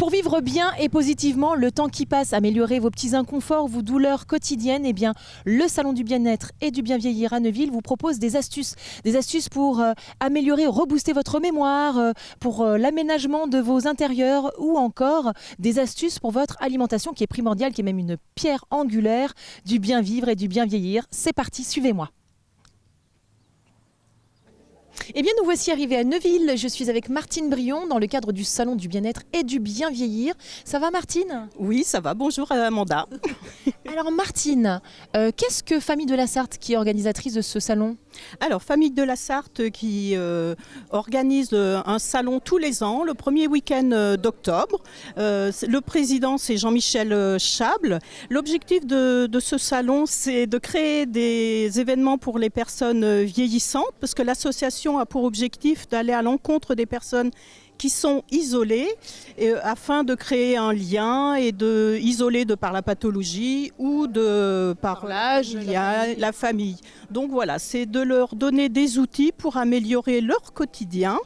Pour vivre bien et positivement, le temps qui passe, améliorer vos petits inconforts, vos douleurs quotidiennes, eh bien, le Salon du Bien-être et du Bien Vieillir à Neuville vous propose des astuces. Des astuces pour améliorer, rebooster votre mémoire, pour l'aménagement de vos intérieurs ou encore des astuces pour votre alimentation qui est primordiale, qui est même une pierre angulaire du bien vivre et du bien vieillir. C'est parti, suivez-moi. Eh bien, nous voici arrivés à Neuville. Je suis avec Martine Brion dans le cadre du Salon du Bien-être et du Bien Vieillir. Ça va, Martine ? Oui, ça va. Bonjour Amanda. Alors Martine, qu'est-ce que Famille de la Sarthe qui est organisatrice de ce salon ? Alors, Famille de la Sarthe qui organise un salon tous les ans, le premier week-end d'octobre. Le président, c'est Jean-Michel Chable. L'objectif de ce salon, c'est de créer des événements pour les personnes vieillissantes, parce que l'association a pour objectif d'aller à l'encontre des personnes qui sont isolés afin de créer un lien et de isoler de par la pathologie ou de par l'âge, la famille. Donc voilà, c'est de leur donner des outils pour améliorer leur quotidien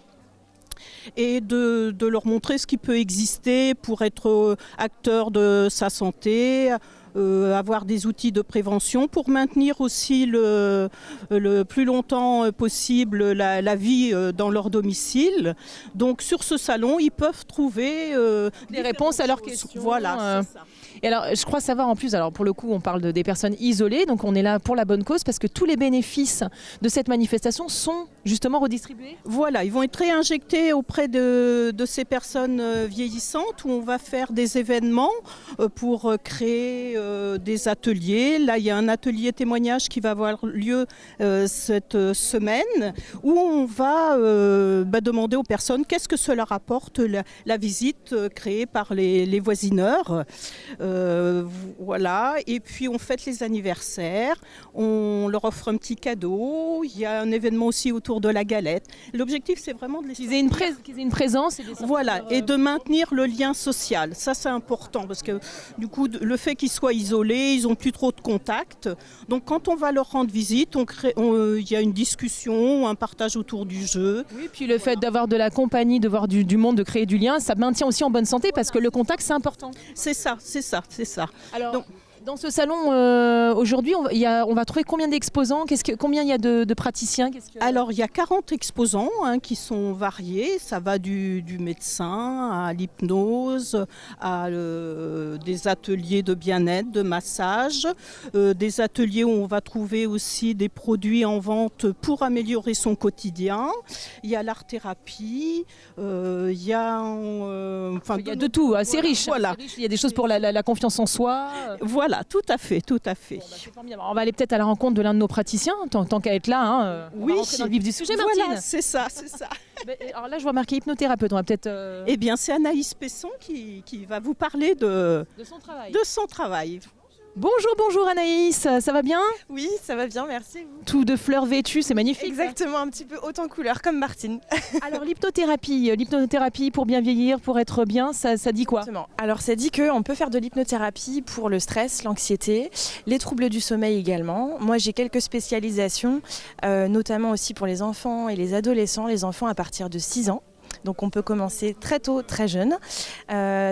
et de leur montrer ce qui peut exister pour être acteur de sa santé, avoir des outils de prévention pour maintenir aussi le plus longtemps possible la vie dans leur domicile. Donc sur ce salon, ils peuvent trouver des réponses à leurs questions. Voilà, c'est ça. Et alors, je crois savoir en plus, alors pour le coup, on parle des personnes isolées, donc on est là pour la bonne cause parce que tous les bénéfices de cette manifestation sont justement redistribués. Voilà, ils vont être réinjectés auprès de ces personnes vieillissantes où on va faire des événements pour créer des ateliers. Là, il y a un atelier témoignage qui va avoir lieu cette semaine où on va demander aux personnes qu'est-ce que cela rapporte la visite créée par les voisineurs. Voilà, et puis on fête les anniversaires, on leur offre un petit cadeau, il y a un événement aussi autour de la galette. L'objectif, c'est vraiment de les qu'ils aient une présence. Voilà, et de maintenir le lien social. Ça, c'est important parce que du coup, le fait qu'ils soient isolés, ils n'ont plus trop de contact. Donc quand on va leur rendre visite, il y a une discussion, un partage autour du jeu. Oui, puis le fait d'avoir de la compagnie, de voir du monde, de créer du lien, ça maintient aussi en bonne santé parce que le contact, c'est important. C'est ça. Alors, dans ce salon, aujourd'hui, on va trouver combien d'exposants ? Combien il y a de praticiens ? Alors, il y a 40 exposants qui sont variés. Ça va du médecin à l'hypnose, à des ateliers de bien-être, de massage, des ateliers où on va trouver aussi des produits en vente pour améliorer son quotidien. Il y a l'art-thérapie, il y a de tout, c'est riche. Voilà. Il y a des choses pour la confiance en soi. Voilà, tout à fait. Bon, on va aller peut-être à la rencontre de l'un de nos praticiens, tant qu'à être là. Oui, on va rentrer dans le vif du sujet, Martine. Voilà, c'est ça. Alors là, je vois marqué hypnothérapeute. On va peut-être. Eh bien, c'est Anaïs Pesson qui va vous parler de son travail. Bonjour Anaïs, ça va bien ? Oui, ça va bien, merci. Tout de fleurs vêtues, c'est magnifique. Exactement, un petit peu haute en couleur, comme Martine. Alors l'hypnothérapie pour bien vieillir, pour être bien, ça dit quoi ? Exactement. Alors ça dit qu'on peut faire de l'hypnothérapie pour le stress, l'anxiété, les troubles du sommeil également. Moi j'ai quelques spécialisations, notamment aussi pour les enfants et les adolescents, les enfants à partir de 6 ans. Donc on peut commencer très tôt, très jeune.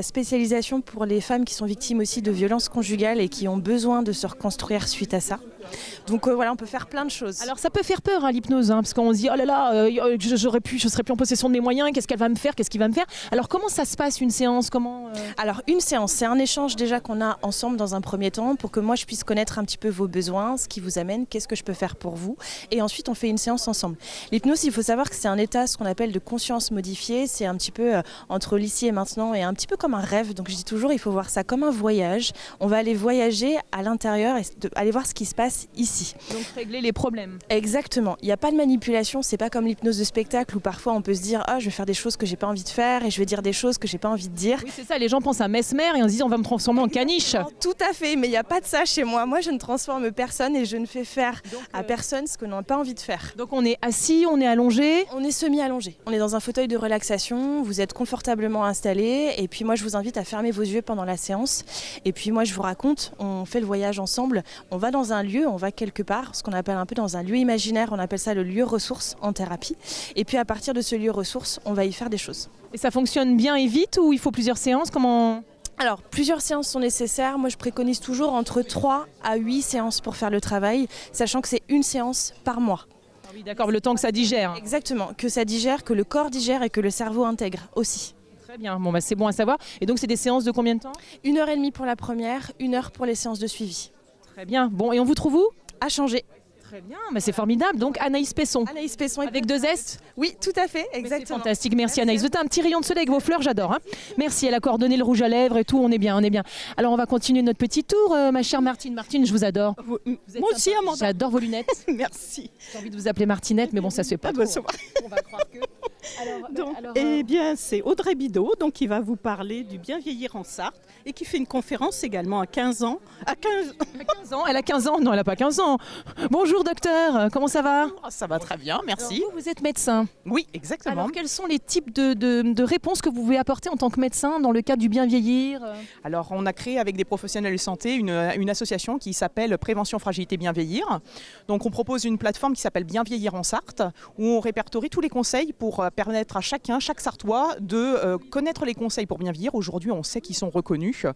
Spécialisation pour les femmes qui sont victimes aussi de violences conjugales et qui ont besoin de se reconstruire suite à ça. Donc voilà, on peut faire plein de choses. Alors ça peut faire peur l'hypnose, parce qu'on se dit oh là là, je serais plus en possession de mes moyens, qu'est-ce qu'elle va me faire, qu'est-ce qu'il va me faire ? Alors comment ça se passe une séance ? Alors une séance, c'est un échange déjà qu'on a ensemble dans un premier temps pour que moi je puisse connaître un petit peu vos besoins, ce qui vous amène, qu'est-ce que je peux faire pour vous. Et ensuite on fait une séance ensemble. L'hypnose, il faut savoir que c'est un état, ce qu'on appelle de conscience modifiée, c'est un petit peu entre l'ici et maintenant et un petit peu comme un rêve. Donc je dis toujours, il faut voir ça comme un voyage. On va aller voyager à l'intérieur et aller voir ce qui se passe ici. Donc régler les problèmes. Exactement. Il n'y a pas de manipulation, c'est pas comme l'hypnose de spectacle où parfois on peut se dire je vais faire des choses que j'ai pas envie de faire et je vais dire des choses que j'ai pas envie de dire. Oui, c'est ça, les gens pensent à Mesmer et on se dit on va me transformer en caniche. Non, tout à fait, mais il n'y a pas de ça chez moi. Moi je ne transforme personne et je ne fais faire à personne ce que l'on n'a pas envie de faire. Donc on est assis, on est allongé. On est semi-allongé. On est dans un fauteuil de relaxation, vous êtes confortablement installé et puis moi je vous invite à fermer vos yeux pendant la séance et puis moi je vous raconte, on fait le voyage ensemble, on va dans un lieu lieu, on va quelque part, ce qu'on appelle un peu dans un lieu imaginaire, on appelle ça le lieu ressource en thérapie. Et puis à partir de ce lieu ressource, on va y faire des choses. Et ça fonctionne bien et vite ou il faut plusieurs séances? Comment... Alors, plusieurs séances sont nécessaires. Moi, je préconise toujours entre 3 à 8 séances pour faire le travail, sachant que c'est une séance par mois. Ah oui, d'accord, le temps que ça digère. Exactement, que ça digère, que le corps digère et que le cerveau intègre aussi. Très bien, bon, c'est bon à savoir. Et donc, c'est des séances de combien de temps? 1h30 pour la première, 1 heure pour les séances de suivi. Très bien. Bon, et on vous trouve où? À changer. Très bien, c'est formidable. Donc, Anaïs Pesson. Anaïs Pesson. Avec 2 S? Oui, tout à fait, C'est exactement. fantastique, merci Anaïs. Vous êtes un petit rayon de soleil avec vos fleurs, j'adore. Hein. Merci, elle a coordonné le rouge à lèvres et tout, on est bien, on est bien. Alors on va continuer notre petit tour, ma chère Martine. Martine, je vous adore. Moi êtes aussi, sympa. Amanda. J'adore vos lunettes. Merci. J'ai envie de vous appeler Martinette, mais bon, ça se fait pas trop. ça va. On va croire que... Eh bien, c'est Audrey Bidot donc, qui va vous parler du bien vieillir en Sarthe et qui fait une conférence également à 15 ans. À 15 ans, elle a 15 ans? Non, elle n'a pas 15 ans. Bonjour docteur, comment ça va? Ça va très bien, merci. Alors, vous êtes médecin. Oui, exactement. Alors, quels sont les types de réponses que vous pouvez apporter en tant que médecin dans le cadre du bien vieillir? Alors, on a créé avec des professionnels de santé une association qui s'appelle Prévention Fragilité Bien Vieillir. Donc, on propose une plateforme qui s'appelle Bien Vieillir en Sarthe, où on répertorie tous les conseils pour permettre à chaque Sartois de connaître les conseils pour bien vieillir. Aujourd'hui, on sait qu'ils sont reconnus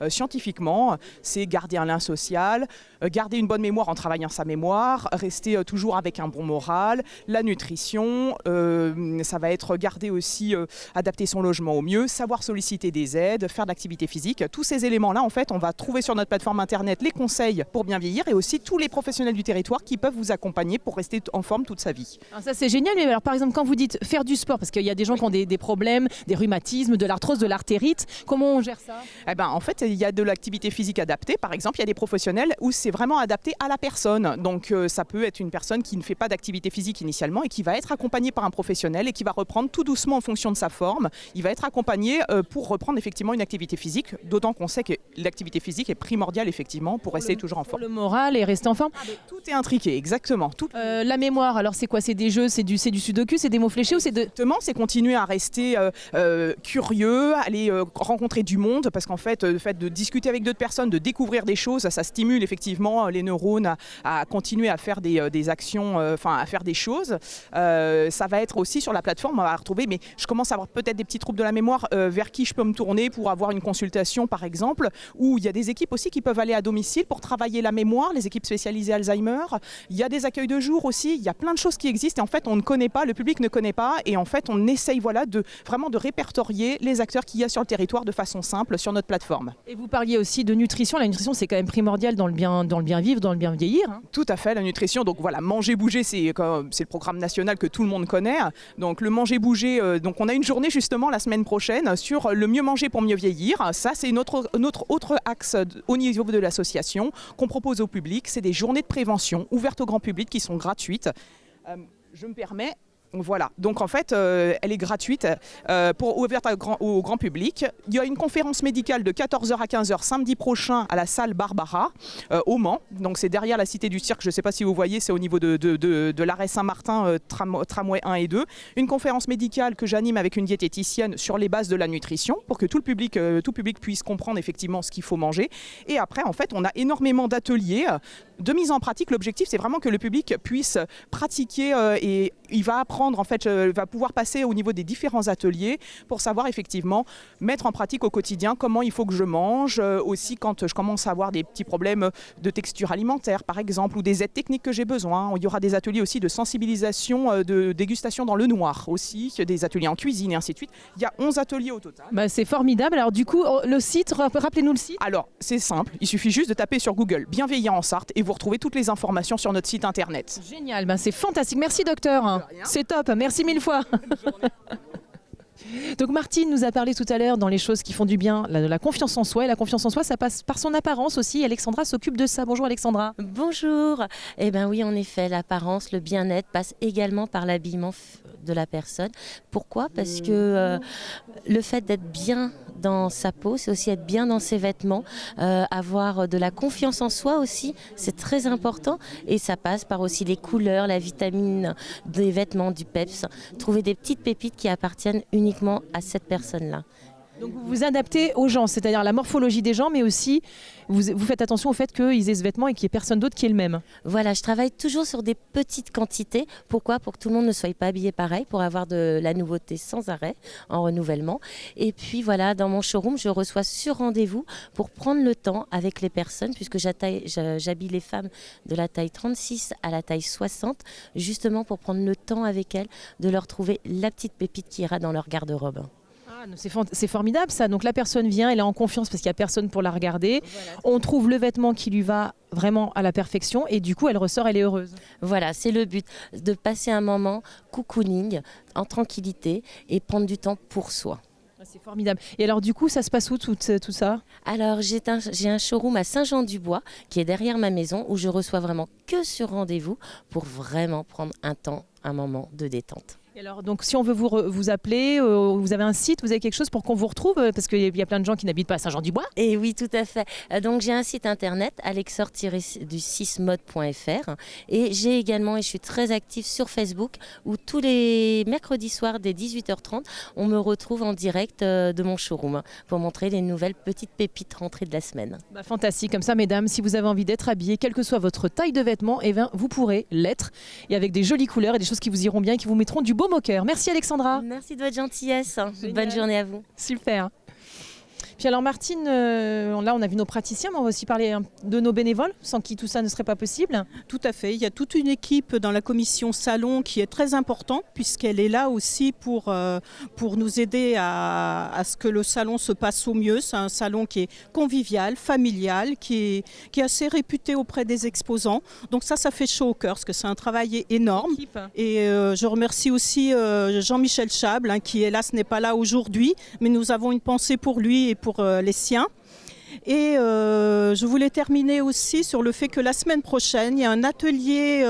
scientifiquement. C'est garder un lien social, garder une bonne mémoire en travaillant sa mémoire, rester toujours avec un bon moral, la nutrition, ça va être garder aussi, adapter son logement au mieux, savoir solliciter des aides, faire de l'activité physique. Tous ces éléments-là, en fait, on va trouver sur notre plateforme internet les conseils pour bien vieillir et aussi tous les professionnels du territoire qui peuvent vous accompagner pour rester en forme toute sa vie. Alors ça c'est génial, mais alors par exemple quand vous dites faire du sport, parce qu'il y a des gens qui ont des problèmes, des rhumatismes, de l'arthrose, de l'artérite, comment on gère ça? Eh ben, en fait, il y a de l'activité physique adaptée. Par exemple, il y a des professionnels où c'est vraiment adapté à la personne. Donc ça peut être une personne qui ne fait pas d'activité physique initialement et qui va être accompagnée par un professionnel et qui va reprendre tout doucement en fonction de sa forme. Il va être accompagné pour reprendre effectivement une activité physique, d'autant qu'on sait que l'activité physique est primordiale effectivement pour rester toujours en forme. Le moral et rester en forme. Tout est intriqué, exactement. Tout... La mémoire, alors c'est quoi? C'est des jeux, c'est du sudoku, c'est des mots fléchés ou c'est de... Exactement, c'est continuer à rester curieux, aller rencontrer du monde, parce qu'en fait, le fait de discuter avec d'autres personnes, de découvrir des choses, ça stimule effectivement les neurones à continuer à faire des actions, à faire des choses. Ça va être aussi sur la plateforme, on va retrouver, mais je commence à avoir peut-être des petits troubles de la mémoire, vers qui je peux me tourner pour avoir une consultation par exemple, où il y a des équipes aussi qui peuvent aller à domicile pour travailler la mémoire, les équipes spécialisées Alzheimer. Il y a des accueils de jour aussi, il y a plein de choses qui existent et en fait on ne connaît pas, le public ne connaît pas et en fait on essaye vraiment de répertorier les acteurs qu'il y a sur le territoire de façon simple sur notre plateforme. Et vous parliez aussi de nutrition, la nutrition c'est quand même primordial dans le bien vivre, dans le bien vieillir. Hein. Tout à fait, la nutrition, donc voilà, manger, bouger, c'est le programme national que tout le monde connaît. Donc le manger, bouger, donc on a une journée justement la semaine prochaine sur le mieux manger pour mieux vieillir. Ça c'est notre autre axe au niveau de l'association qu'on propose au public. C'est des journées de prévention ouvertes au grand public qui sont gratuites. Je me permets... Voilà, donc en fait, elle est gratuite, ouverte au grand public. Il y a une conférence médicale de 14h à 15h samedi prochain à la salle Barbara, au Mans. Donc c'est derrière la Cité du Cirque, je ne sais pas si vous voyez, c'est au niveau de l'arrêt Saint-Martin, tramway 1 et 2. Une conférence médicale que j'anime avec une diététicienne sur les bases de la nutrition, pour que tout public puisse comprendre effectivement ce qu'il faut manger. Et après, en fait, on a énormément d'ateliers de mise en pratique. L'objectif, c'est vraiment que le public puisse pratiquer et il va apprendre. En fait, va pouvoir passer au niveau des différents ateliers pour savoir effectivement mettre en pratique au quotidien comment il faut que je mange, aussi quand je commence à avoir des petits problèmes de texture alimentaire par exemple ou des aides techniques que j'ai besoin. Il y aura des ateliers aussi de sensibilisation, de dégustation dans le noir aussi, des ateliers en cuisine et ainsi de suite. Il y a 11 ateliers au total. C'est formidable. Alors du coup, le site, rappelez-nous le site. Alors c'est simple, il suffit juste de taper sur Google Bien vieillir en Sarthe et vous retrouvez toutes les informations sur notre site internet. Génial, c'est fantastique. Merci docteur. C'est top, merci mille fois. Donc Martine nous a parlé tout à l'heure dans les choses qui font du bien, la confiance en soi. Et la confiance en soi, ça passe par son apparence aussi. Alexandra s'occupe de ça. Bonjour Alexandra. Bonjour. Eh bien oui, en effet, l'apparence, le bien-être passe également par l'habillement de la personne. Pourquoi ? Parce que le fait d'être bien dans sa peau, c'est aussi être bien dans ses vêtements, avoir de la confiance en soi aussi, c'est très important. Et ça passe par aussi les couleurs, la vitamine des vêtements, du peps. Trouver des petites pépites qui appartiennent uniquement à cette personne-là. Donc vous vous adaptez aux gens, c'est-à-dire à la morphologie des gens, mais aussi vous faites attention au fait qu'ils aient ce vêtement et qu'il n'y ait personne d'autre qui ait le même. Voilà, je travaille toujours sur des petites quantités. Pourquoi? Pour que tout le monde ne soit pas habillé pareil, pour avoir de la nouveauté sans arrêt, en renouvellement. Et puis voilà, dans mon showroom, je reçois sur rendez-vous pour prendre le temps avec les personnes, puisque j'habille les femmes de la taille 36 à la taille 60, justement pour prendre le temps avec elles, de leur trouver la petite pépite qui ira dans leur garde-robe. Ah, c'est formidable ça. Donc la personne vient, elle est en confiance parce qu'il n'y a personne pour la regarder. Voilà. On trouve le vêtement qui lui va vraiment à la perfection et du coup elle ressort, elle est heureuse. Voilà, c'est le but, de passer un moment cocooning, en tranquillité et prendre du temps pour soi. C'est formidable. Et alors du coup, ça se passe où tout ça? Alors j'ai un showroom à Saint-Jean-du-Bois qui est derrière ma maison où je reçois vraiment que sur rendez-vous pour vraiment prendre un moment de détente. Et alors, donc, si on veut vous appeler, vous avez un site, vous avez quelque chose pour qu'on vous retrouve? Parce qu'il y a plein de gens qui n'habitent pas à Saint-Jean-du-Bois. Et oui, tout à fait. Donc, j'ai un site internet, alexor-du6mode.fr. Et j'ai également, et je suis très active sur Facebook, où tous les mercredis soirs, dès 18h30, on me retrouve en direct de mon showroom pour montrer les nouvelles petites pépites rentrées de la semaine. Bah, fantastique. Comme ça, mesdames, si vous avez envie d'être habillées, quelle que soit votre taille de vêtements, eh bien, vous pourrez l'être. Et avec des jolies couleurs et des choses qui vous iront bien et qui vous mettront du beau au cœur. Merci Alexandra. Merci de votre gentillesse. Génial. Bonne journée à vous. Super. Puis alors Martine, là on a vu nos praticiens, mais on va aussi parler de nos bénévoles, sans qui tout ça ne serait pas possible. Tout à fait. Il y a toute une équipe dans la commission salon qui est très importante puisqu'elle est là aussi pour nous aider à ce que le salon se passe au mieux. C'est un salon qui est convivial, familial, qui est assez réputé auprès des exposants. Donc ça fait chaud au cœur parce que c'est un travail énorme. Et je remercie aussi Jean-Michel Chable qui hélas n'est pas là aujourd'hui, mais nous avons une pensée pour lui et pour les siens. Et je voulais terminer aussi sur le fait que la semaine prochaine, il y a un atelier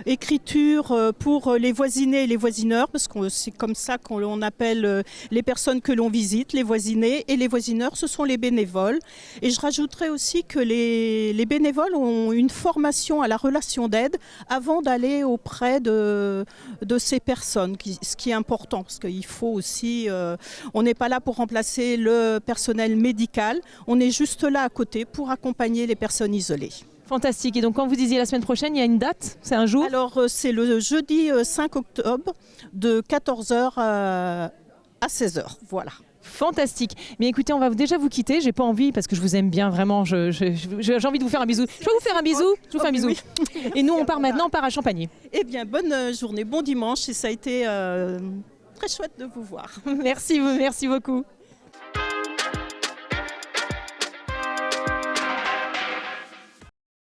écriture pour les voisinés et les voisineurs, parce que c'est comme ça qu'on appelle les personnes que l'on visite, les voisinés, et les voisineurs, ce sont les bénévoles. Et je rajouterais aussi que les bénévoles ont une formation à la relation d'aide avant d'aller auprès de ces personnes, ce qui est important, parce qu'il faut aussi, on n'est pas là pour remplacer le personnel médical, on est juste là à côté pour accompagner les personnes isolées. Fantastique. Et donc quand vous disiez la semaine prochaine, il y a une date? C'est un jour? Alors c'est le jeudi 5 octobre de 14h à 16h. Voilà. Fantastique. Mais écoutez, on va déjà vous quitter. J'ai pas envie parce que je vous aime bien vraiment. J'ai envie de vous faire un bisou. Je vais vous faire un bisou. Je vous fais un bisou. Oui. Et nous, on part maintenant, on part à Champagny. Eh bien, bonne journée, bon dimanche. Et ça a été très chouette de vous voir. Merci beaucoup.